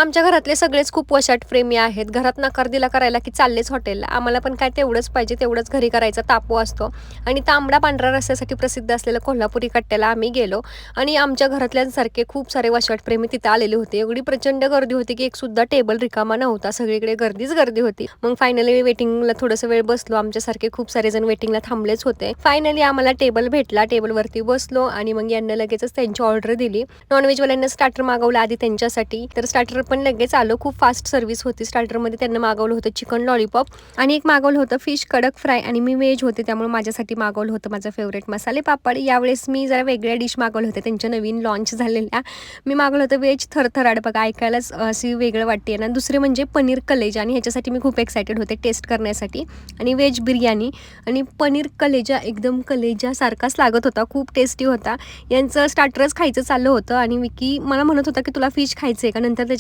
आमच्या घरातले सगळेच खूप वशाट प्रेमी आहेत. घरात नकार दिला करायला की चाललेच हॉटेलला. आम्हाला पण काय तेवढंच पाहिजे, तेवढंच घरी करायचा तापू असतो. आणि तांबडा पांढरा रस्स्यासाठी प्रसिद्ध असलेलं कोल्हापुरी कट्ट्याला आम्ही गेलो आणि आमच्या घरातल्यांसारखे खूप सारे वशाट प्रेमी तिथं आलेले होते. एवढी प्रचंड गर्दी होती की एक सुद्धा टेबल रिकामा नव्हता. सगळीकडे गर्दीच गर्दी होती. मग फायनली वेटिंगला थोडंसं वेळ बसलो. आमच्यासारखे खूप सारे जण वेटिंगला थांबलेच होते. फायनली आम्हाला टेबल भेटला. टेबलवरती बसलो आणि मग यांना लगेचच त्यांची ऑर्डर दिली. नॉनव्हेजवाल्यांना स्टार्टर मागवलं आधी त्यांच्यासाठी. तर स्टार्टर पण लगेच आलं. खूप फास्ट सर्व्हिस होती. स्टार्टरमध्ये त्यांना मागवलं होतं चिकन लॉलीपॉप आणि एक मागवलं होतं फिश कडक फ्राय आणि मी व्हेज होते त्यामुळे माझ्यासाठी मागवलं होतं माझं फेवरेट मसाले पापड. यावेळेस मी जरा वेगळ्या डिश मागवल्या होत्या त्यांच्या नवीन लॉन्च झालेल्या. मी मागवलं होतं व्हेज थरथराड. बघा ऐकायलाच अशी वेगळं वाटते ना. दुसरे म्हणजे पनीर कलेजा आणि ह्याच्यासाठी मी खूप एक्सायटेड होते टेस्ट करण्यासाठी. आणि व्हेज बिर्याणी आणि पनीर कलेजा एकदम कलेजासारखाच लागत होता. खूप टेस्टी होता. यांचं स्टार्टरच खायचं चाललं होतं आणि विकी मला म्हणत होता की तुला फिश खायचं आहे का. नंतर